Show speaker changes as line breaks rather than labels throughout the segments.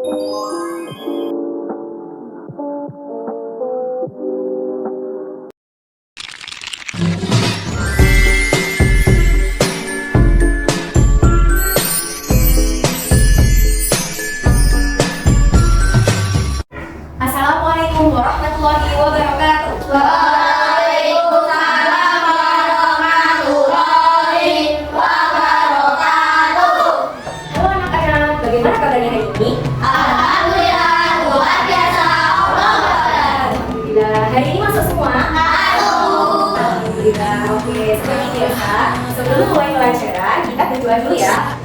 Assalamualaikum warahmatullahi wabarakatuh.
Waalaikumsalam warahmatullahi wabarakatuh.
Halo anak-anak, bagaimana kabarnya hari ini?
Alhamdulillah, luar biasa.
Alhamdulillah, hari ini masuk semua? Alhamdulillah, oke. Seperti biasa, sebelum mulai pelajaran, kita berdoa dulu ya.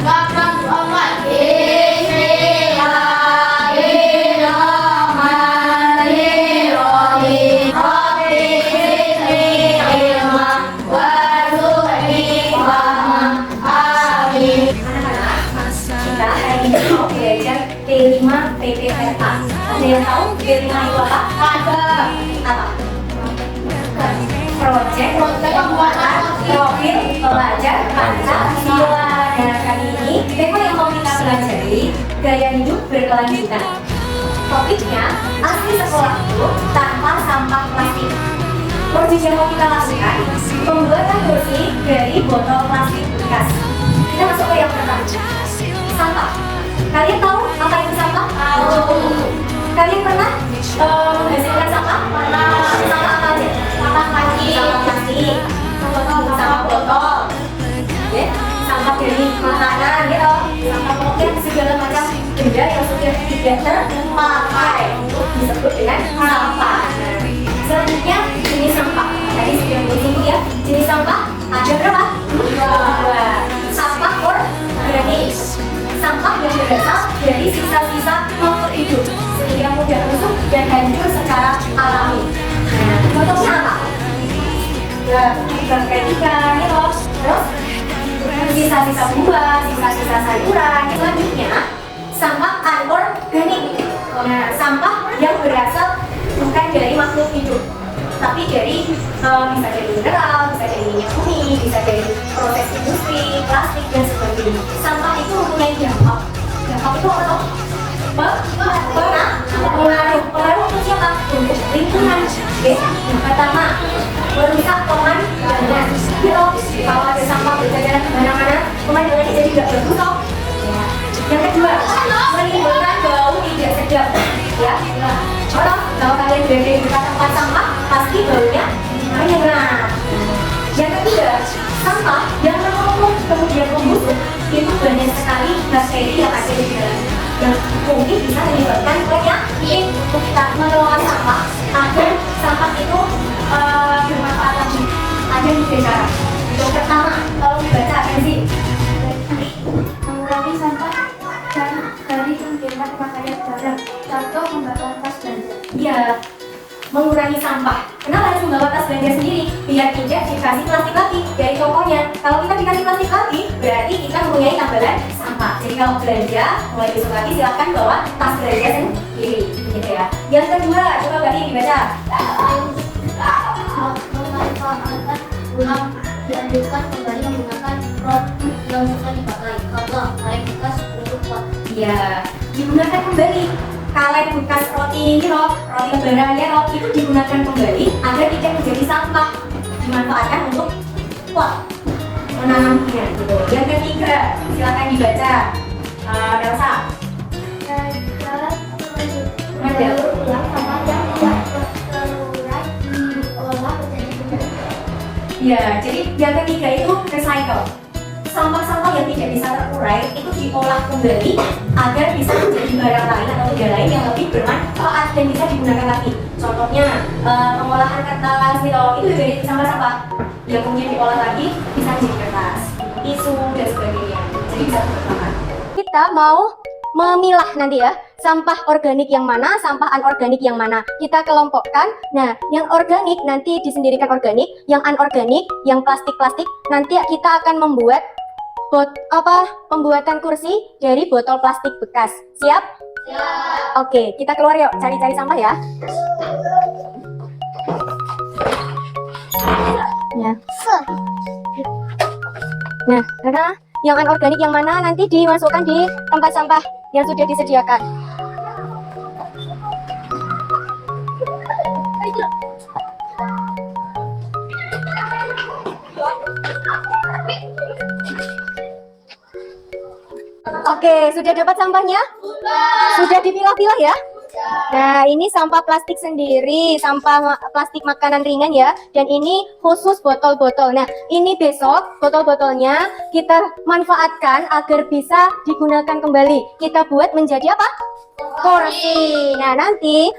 Kita hari ini mau belajar P5 PPLA. Ada yang tahu P5 itu apa? Apa? Project pembuatan profil pelajar Pancasila. Dan kali ini tema yang mau kita pelajari gaya hidup berkelanjutan. Topiknya asli sekolah itu tanpa sampah plastik. Proses yang mau kita lakukan pembuatan kursi dari botol plastik bekas. Kita masuk ke yang pertama. Sampah. Kalian tahu apa itu sampah? Tahu. Kalian pernah menghasilkan sampah? Pernah. Sampah apa aja? Sampah plastik. Sampah botol. Ya, sampah dari makanan, gitu. Sampah pokoknya segala macam benda yang sudah tidak terpakai untuk disebut dengan sampah. Selanjutnya jenis sampah. Tadi sudah disebut ya. Jenis sampah ada berapa? Dua. Sampah organik. Sampah yang berasal dari sisa-sisa makhluk hidup sehingga mudah rusuk dan hancur secara alami. Nah, contohnya apa? Ya, bangkai ikan, gitu. Terus sisa-sisa buah, sisa-sisa sayuran. Selanjutnya sampah anorganik. Nah, sampah yang berasal bukan dari makhluk hidup, tapi dari bisa dari mineral, bisa dari minyak bumi, bisa dari proses industri, plastik dan sebagainya. Sampah itu mempunyai dampak. Dampak itu apa toh? Pengaruh untuk siapa? Untuk lingkungan. Yang pertama, merusak pemandangan. Kalau ada sampah berjalan kemana-mana, pemandangannya jadi tidak bagus toh. Yang kedua, menimbulkan bau tidak sedap. Ya, kalau kalian berada di dekat tempat sampah, pasti baunya menyengat. Yang ketiga, sampah yang menumpuk kemudian membusuk itu banyak sekali bakteri yang ada di dalam, yang mungkin bisa menyebabkan penyakit. Kita mengelola sampah agar sampah itu bermanfaat lagi. Ada tiga cara. Yang pertama, kalau dibaca sih
mengurangi sampah dan dari kemungkinan pemakaian barang. Contoh membawa tas belanja.
Iya, mengurangi sampah. Kenapa harus membawa tas belanja sendiri? Biar tidak dikasih plastik lagi dari tokonya. Kalau kita dikasih plastik lagi, berarti kita mempunyai tambahan sampah. Jadi kalau belanja, mulai besok lagi silahkan bawa tas belanja sendiri, gitu ya. Yang kedua, coba Bari dibaca.
Memanfaatkan ulang dianjurkan kembali menggunakan roti yang sudah dipakai karena kain bekas untuk kuat.
Iya, digunakan kembali. Kaleng bekas roti ini loh, roti lebaran ya loh, itu digunakan kembali agar tidak menjadi sampah. Dimanfaatkan untuk pot menanamnya gitu. Yang ketiga, silakan dibaca. Elsa.
Mendaur ulang sampah yang tidak terurai diolah menjadi benda.
Ya, jadi yang ketiga itu recycle. Sampah-sampah yang tidak bisa terurai itu diolah kembali agar bisa menjadi barang lain atau benda lain yang lebih bermanfaat dan bisa digunakan lagi. Contohnya pengolahan kertas gitu, itu juga jadi sampah-sampah yang kemudian diolah lagi bisa menjadi kertas, tisu dan sebagainya. Jadi bisa bermanfaat. Kita mau memilah nanti ya, sampah organik yang mana, sampah anorganik yang mana. Kita kelompokkan. Nah, yang organik nanti disendirikan organik, yang anorganik, yang plastik-plastik nanti kita akan membuat pembuatan kursi dari botol plastik bekas. Siap? Siap. Oke, kita keluar yuk, cari-cari sampah ya. Nah, karena yang anorganik yang mana nanti dimasukkan di tempat sampah yang sudah disediakan. Oke, sudah dapat sampahnya? Sudah dipilah-pilah ya? Nah, ini sampah plastik sendiri, sampah plastik makanan ringan ya. Dan ini khusus botol-botol. Nah, ini besok botol-botolnya kita manfaatkan agar bisa digunakan kembali. Kita buat menjadi apa? Kursi. Nah, nanti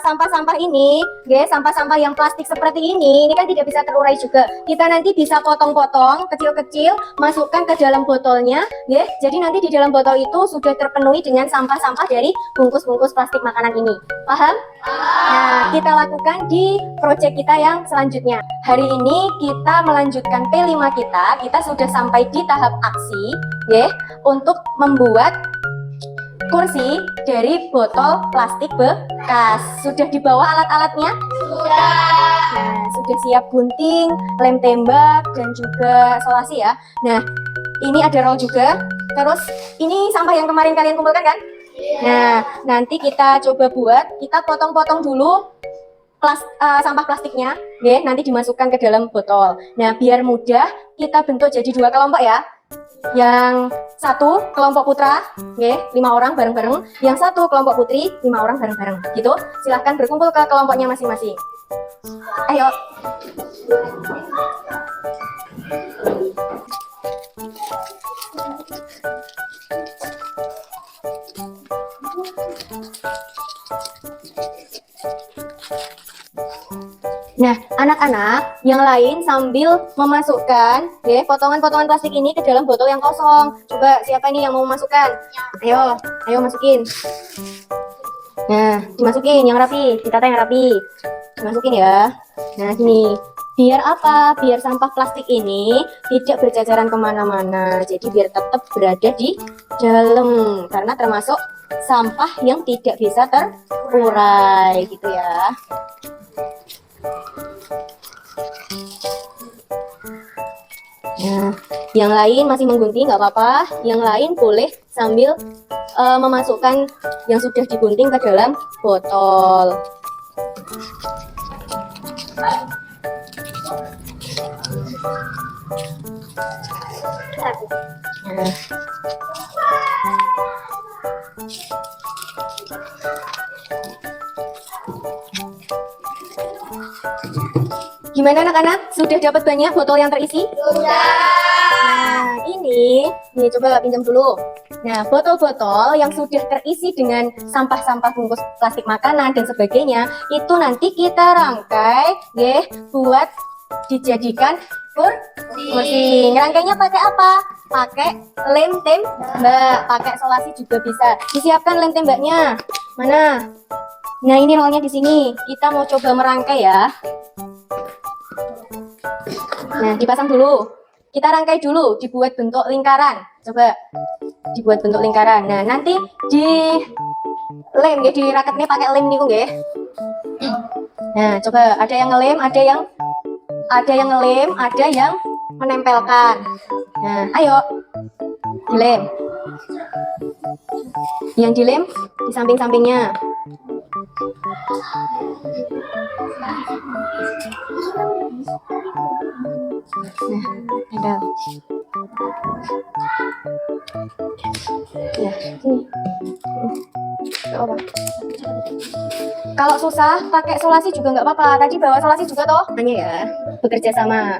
sampah-sampah ini, guys, sampah-sampah yang plastik seperti ini kan tidak bisa terurai juga. Kita nanti bisa potong-potong kecil-kecil, masukkan ke dalam botolnya, guys. Jadi nanti di dalam botol itu sudah terpenuhi dengan sampah-sampah dari bungkus-bungkus plastik makanan ini. Paham? Nah, kita lakukan di project kita yang selanjutnya. Hari ini kita melanjutkan P5 kita. Kita sudah sampai di tahap aksi, guys, untuk membuat kursi dari botol plastik bekas. Sudah dibawa alat-alatnya?
Sudah.
Nah, sudah siap gunting, lem tembak, dan juga solasi ya. Nah, ini ada roll juga. Terus, ini sampah yang kemarin kalian kumpulkan kan? Nah, nanti kita coba buat, kita potong-potong dulu sampah plastiknya, ya, nanti dimasukkan ke dalam botol. Nah, biar mudah, kita bentuk jadi 2 kelompok ya. Yang satu kelompok putra, ya, 5 orang bareng-bareng. Yang satu kelompok putri, 5 orang bareng-bareng. Gitu. Silahkan berkumpul ke kelompoknya masing-masing. Ayo. Nah, anak-anak yang lain sambil memasukkan ya potongan-potongan plastik ini ke dalam botol yang kosong. Coba siapa nih yang mau memasukkan? Ayo, ayo masukin. Nah, dimasukin yang rapi, ditata yang rapi. Dimasukin ya. Nah, gini. Biar apa? Biar sampah plastik ini tidak berjajaran kemana-mana. Jadi biar tetap berada di dalam. Karena termasuk sampah yang tidak bisa terurai gitu ya. Nah, yang lain masih menggunting nggak apa-apa. Yang lain boleh sambil memasukkan yang sudah digunting ke dalam botol. Nah. Gimana anak-anak? Sudah dapat banyak botol yang terisi?
Sudah.
Nah, ini coba pinjam dulu. Nah, botol-botol yang sudah terisi dengan sampah-sampah bungkus plastik makanan dan sebagainya, itu nanti kita rangkai, ya, buat dijadikan kursi. Rangkainya pakai apa? Pakai lem tembak, pakai solasi juga bisa. Disiapkan lem tembaknya. Mana? Nah, ini rollnya di sini. Kita mau coba merangkai ya. Nah, dipasang dulu. Kita rangkai dulu, dibuat bentuk lingkaran. Coba dibuat bentuk lingkaran. Nah, nanti di lem ya, di raketnya pakai lem nih, nggih. Nah, coba ada yang ngelem, ada yang ngelem, ada yang menempelkan. Nah, ayo dilem. Yang dilem di samping-sampingnya. Nah, ada. Ya, sini. Kalau susah pakai solasi juga nggak apa-apa. Tadi bawa solasi juga toh. Hanya ya, bekerja sama.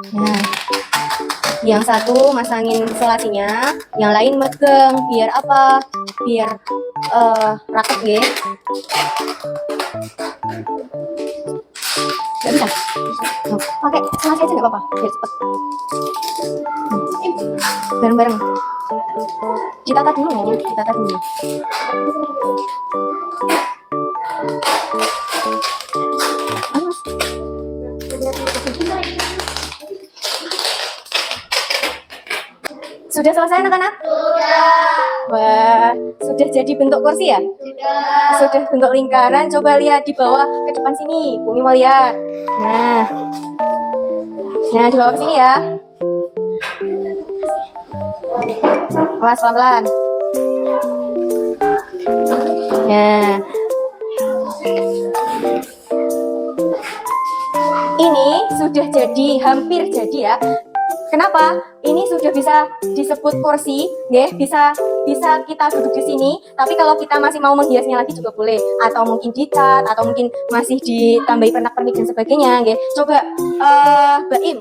Nah, yang satu masangin solasinya, yang lain megang. Biar apa? Biar raket ya. Gak bisa. Pakai solasi aja nggak apa-apa. Biar cepet. Bareng-bareng. Ditata dulu, ditata dulu. Sudah selesai anak-anak?
Sudah.
Wah, sudah jadi bentuk kursi ya? Sudah bentuk lingkaran. Coba lihat di bawah ke depan sini. Bumi mau lihat. Nah, di bawah ke sini ya. Awas pelan-pelan. Nah, Ini sudah jadi, hampir jadi ya. Kenapa? Ini sudah bisa disebut kursi, ya, bisa kita duduk di sini. Tapi kalau kita masih mau menghiasnya lagi juga boleh, atau mungkin dicat, atau mungkin masih ditambahi pernak-pernik dan sebagainya, ya. Coba Mbak Im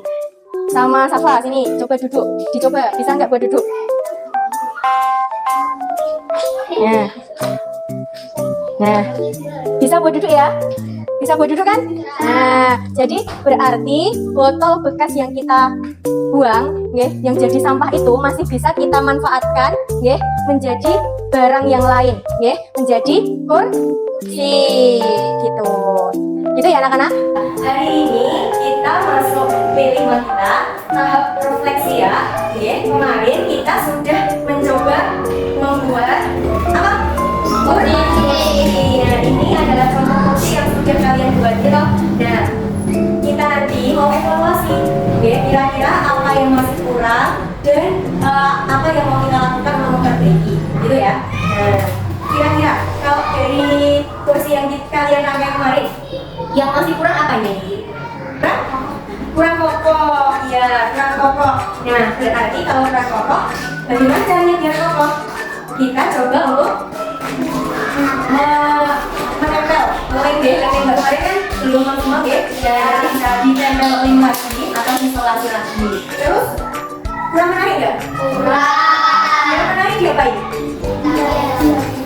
sama Safa sini, coba duduk, dicoba, bisa nggak buat duduk? Nah, bisa buat duduk ya? Bisa buat duduk kan? Nah, jadi berarti botol bekas yang kita buang, yang jadi sampah itu masih bisa kita manfaatkan, menjadi barang yang lain, menjadi kursi, gitu. Gitu ya anak-anak? Hari ini kita masuk P5 kita, tahap refleksi ya. Kemarin kita sudah mencoba membuat apa? Kursi. Nah, ini adalah contoh kursi yang sudah kalian buat gitu. Nah, kita nanti mau evaluasi, kira-kira apa yang masih kurang dan apa yang mau kita lakukan untuk memperbaiki, gitu ya. Nah, kira-kira kalau dari kursi yang kalian rangkai kemarin, yang masih kurang apa ini? Kurang kokoh, ya, kurang kokoh. Nah, berarti kalau kurang kokoh, bagaimana caranya biar kokoh? Kita coba untuk menempel, mulai yang kemarin kan belum semua dan bisa ditempelin lagi atau isolasi lagi. Terus kurang menarik nggak?
Kurang.
Yang menarik diapain?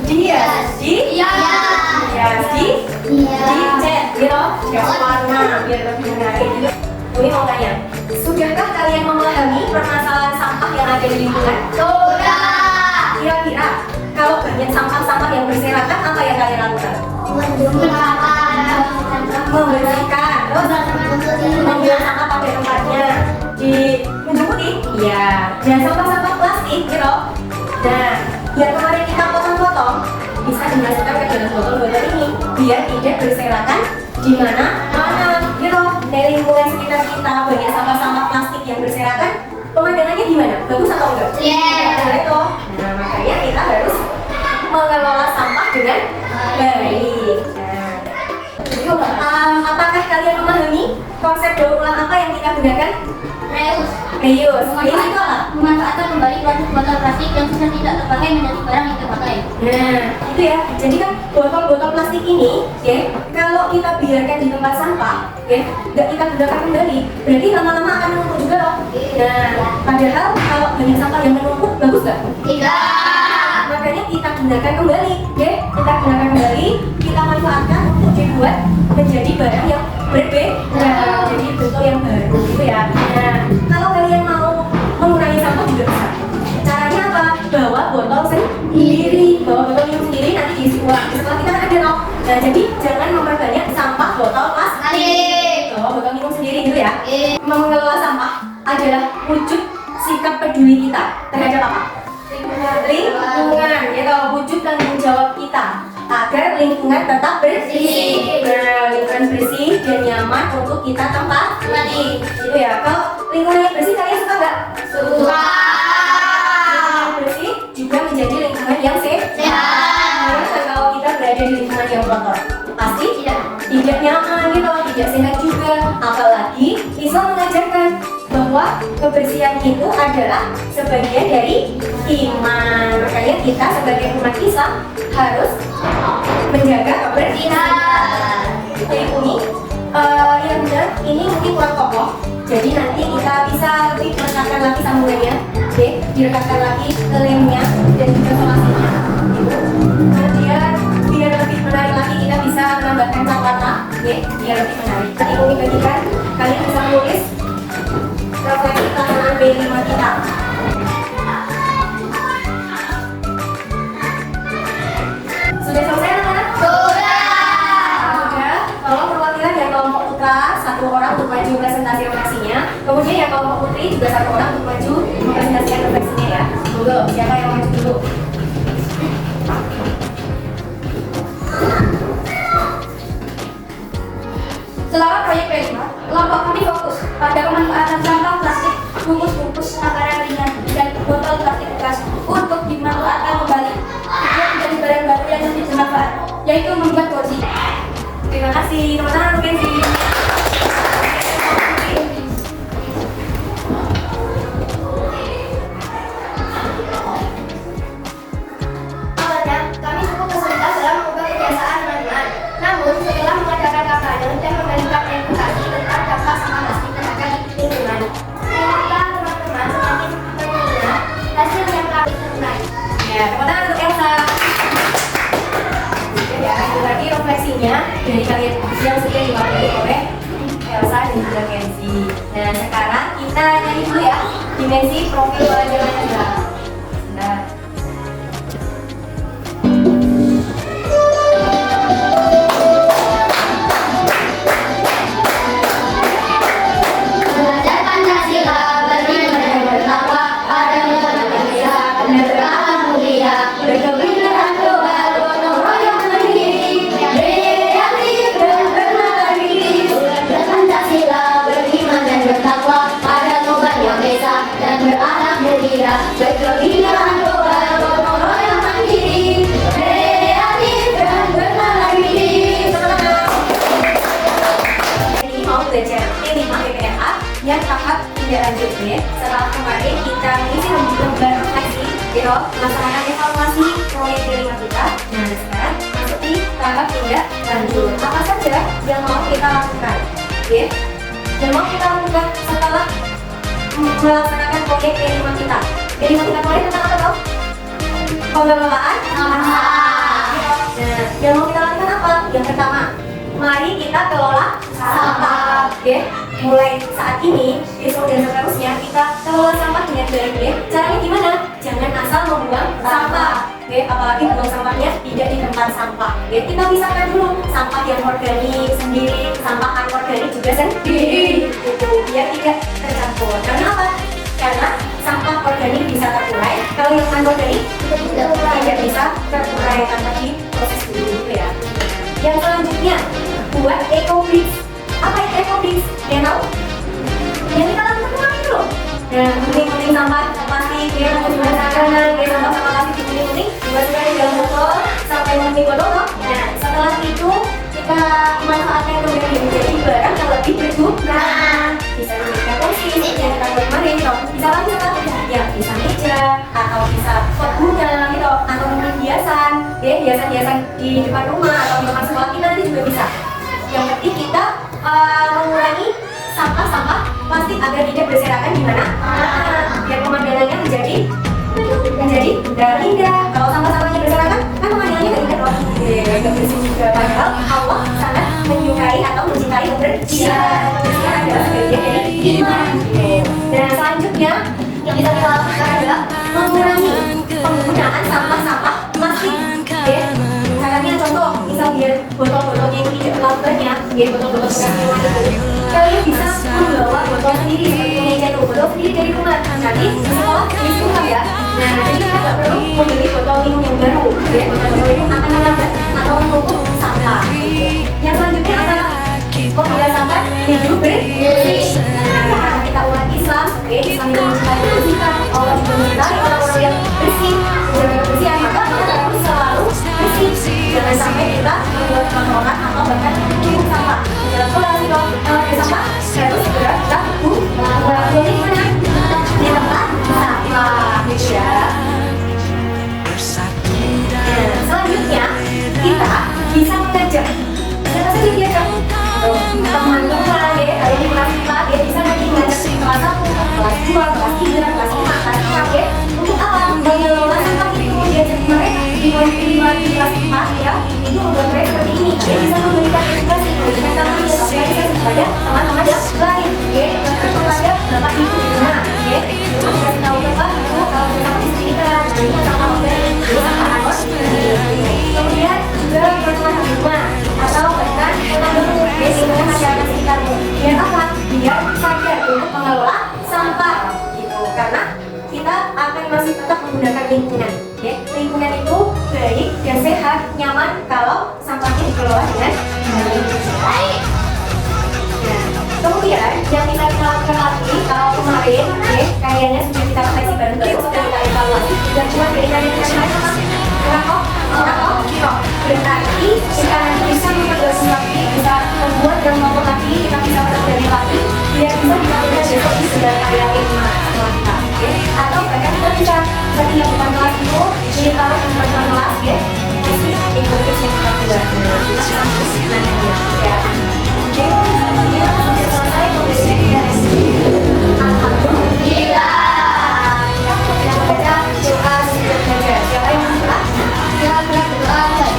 Dihias, dicat, gitu, ganti warna biar lebih menarik. Ini mau tanya, sudahkah kalian memahami permasalahan sampah yang ada di lingkungan?
Sudah.
Kira-kira kalau banyak sampah-sampah yang berserakan, apa yang kalian lakukan? Membersihkan, terus membuang sampah pada tempatnya, menjemputi, iya. Dan sampah-sampah plastik, gitu. Nah, yang kemarin kita potong-potong bisa dimasukkan ke dalam botol-botol ini biar tidak berserakan di mana-mana, gitu. Dari lingkungan sekitar kita banyak sampah-sampah plastik yang berserakan, pemandangannya gimana? Bagus atau enggak? Nah, itu. Nah, makanya kita harus mengelola sampah dengan baik. Apakah kalian memahami konsep daur ulang apa yang kita gunakan?
Reus.
Reus itu apa?
Memanfaatkan kembali plastik botol plastik yang sudah tidak terpakai menjadi barang yang terpakai.
Nah, itu ya. Jadi kan botol-botol plastik ini, kalau kita biarkan di tempat sampah, nggak kita gunakan kembali, berarti lama-lama akan menumpuk juga loh. Nah, padahal kalau banyak sampah yang menumpuk, bagus nggak?
Tidak.
Makanya kita gunakan kembali, kita gunakan kembali, kita manfaatkan untuk dibuat menjadi barang yang berbeda, jadi bentuk yang baru, gitu ya. Nah, kalau kalian mau mengurangi sampah juga bisa. Caranya apa? Bawa botol sendiri, nanti diisi ulang. Setelah kita kan ada loh. Nah, jadi jangan memperbanyak sampah botol plastik. Bawa botol minum sendiri, gitu ya. Mengelola sampah adalah wujud sikap peduli kita terhadap apa? Lingkungan, gitu. Wujud tanggung jawab kita agar lingkungan tetap bersih. Lingkungan bersih dan nyaman untuk kita tempati, gitu ya. Kalau lingkungan yang bersih kalian suka nggak?
Suka.
Lingkungan bersih juga menjadi lingkungan yang sehat. Kalau kita berada di lingkungan yang kotor, pasti tidak nyaman, gitu, tidak sehat juga. Apalagi Islam mengajarkan bahwa kebersihan itu adalah sebagian dari iman. Makanya kita sebagai umat Islam harus menjaga kebersihan. Jadi ini yang benar, ini mungkin kurang kokoh. Jadi nanti kita bisa lebih melekatkan lagi sambungannya, direkatkan lagi ke lemnya dan juga solasinya. Kemudian biar lebih menarik lagi kita bisa menambahkan cat warna, biar lebih menarik. Nanti mungkin bagikan kalian bisa menulis refleksi tahanan B5 kita. Sudah selesai anak-anak? Sudah. Tolong perwakilan yang kelompok putra 1 orang untuk maju presentasi refleksinya. Kemudian yang kelompok putri juga 1 orang untuk maju mempresentasikan refleksinya ya. Monggo, siapa yang maju dulu?
Selama proyek P5, kelompok kami fokus pada pemanfaatan sampah plastik, bungkus-bungkus makanan ringan, dan botol plastik bekas untuk dimanfaatkan kembali. Tujuan menjadi barang baru yang lebih bermanfaat, yaitu membuat kursi.
terkait yang sudah diwakili oleh Elsa dan juga Kenzi. Nah, sekarang kita nyanyi dulu ya dimensi profil pelajaran Anda. Nah.
Belajar Pancasila, beriman dan bertakwa, pada nilai Indonesia, benar berakhlak mulia, berkebenaran global, gotong royong mandiri, kreatif dan bernada diri. Belajar Pancasila, beriman dan bertakwa, pada nilai Indonesia, dan berakhlak mulia, berkebenaran global, gotong royong mandiri, kreatif dan bernada diri.
Ini mau belajar T5 PPNA yang tahap tidak lanjut ya. Setelah kemarin kita mengisi lembar refleksi, gitu, melaksanakan evaluasi proyek T5 kita. Nah, sekarang masuk di tahap tidak lanjut. Apa saja yang mau kita lakukan? Oke, yang mau kita lakukan setelah melaksanakan proyek T5 kita. T5 kita proyek tentang apa toh? Pengelolaan sampah. Nah, yang mau kita lakukan apa? Yang pertama, mari kita kelola sampah, ya. Mulai saat ini, besok dan seterusnya kita kelola sampah dengan baik, ya. Caranya gimana? Jangan asal membuang sampah, ya. Apalagi buang sampahnya tidak di tempat sampah, ya. Kita pisahkan dulu sampah yang organik sendiri, sampah anorganik juga sendiri, gitu, biar tidak tercampur. Karena apa? Karena sampah organik bisa terurai, kalau yang anorganik tidak bisa terurai tanpa diproses dulu, gitu ya. Yang selanjutnya, buat eco bricks. Apa itu eco bricks? Yang tahu? Yang kita lakukan kemarin itu loh. Nah, gunting-gunting sampah plastik, ya, menggunakan makanan, ya, sampah plastik digunting-gunting, dimasukkan di dalam botol sampai menggunting botol. Nah, setelah itu kita manfaatkan kembali menjadi barang yang lebih berguna. Bisa dijadikan kursi, yang kita buat kemarin, gitu. Bisa lagi apa? Ya, bisa meja, atau bisa pot bunga, gitu, atau mungkin hiasan, ya, hiasan-hiasan di depan rumah atau di depan sekolah kita nanti juga bisa. Yang penting kita mengurangi sampah-sampah plastik agar tidak berserakan di mana, biar pemandangannya menjadi indah. Kalau sampah-sampahnya berserakan, kan pemandangannya nggak indah loh, nggak bersih juga. Padahal Allah sangat menyukai atau mencintai kebersihan. Kebersihan adalah sebagian dari iman. Dan selanjutnya yang bisa kita lakukan adalah mengurangi penggunaan sampah-sampah plastik. Caranya contoh, misal biar botol-botolnya itu tidak terlalu banyak, biar botol-botol bekas minuman itu, kalian bisa membawa botol sendiri seperti meja itu, botol sendiri dari rumah. Nanti di sekolah tulis rumah ya. Nah, jadi kita nggak perlu membeli botol minum yang baru, ya. Botol-botol itu akan menambah atau menumpuk sampah. Yang selanjutnya adalah pemilah sampah hidup bersih. Karena kita umat Islam, Islam itu mencintai kebersihan, Allah juga mencintai orang-orang yang bersih, menjaga kebersihan, maka kita harus selalu bersih. Jangan sampai kita membuat kotoran atau bahkan menumpuk sampah dalam kolasi dong. Kalau ada sampah, harus segera kita buang. Jadi mana? Di tempat sampah, ya. Selanjutnya kita bisa mengajak. Siapa saja diajak? Teman-teman, ya, kalau di kelas 4 dia bisa nanti mengajak kelas 1, kelas 2, kelas 3, kelas 5, kelas 6, ya. Untuk apa? Mengelola sampah itu diajak mereka di kelas 4, ya. Itu membuat mereka seperti ini. Dia bisa memberikan edukasi, memberikan sampah yang sosialisasi kepada teman-teman yang lain, ya. Bahkan kepada bapak ibu di rumah, ya. Cuma dikasih tahu bapak, kalau sampah di sini kan, ini sampah organik, ini sampah anorganik. Kemudian juga teman-teman di rumah atau bahkan teman-teman di lingkungan masyarakat sekitarmu. Biar apa? Biar sadar untuk mengelola sampah, gitu. Karena kita akan masih tetap menggunakan lingkungan, ya. Lingkungan itu baik dan sehat, nyaman kalau sampahnya dikelola dengan baik. Nah, kemudian yang kita lakukan lagi kalau kemarin, ya, kayaknya sudah kita refleksi bareng-bareng, sudah kita evaluasi, dan cuma dari kalian berarti kita nanti bisa memperbaiki lagi, bisa membuat dan membuat lagi, kita bisa mempelajari lagi, biar bisa dilakukan besok di sebelah kalian setelah kita, ya. Atau bahkan kita bisa seperti yang bukan kelas itu, jadi kalau yang bukan kelas, ya, isi ekonomis yang kita buat. Ya. Oke, selanjutnya sudah selesai pembelajaran kita. Alhamdulillah. Yang membaca doa sebelum belajar. Siapa yang membaca?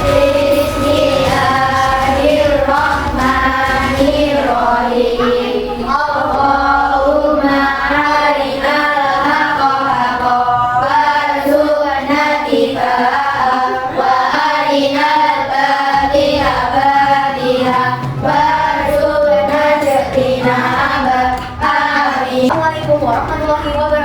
Bismillahirrahmanirrahim. warzuqna jadina amin.
Assalamualaikum warahmatullahi wabarakatuh.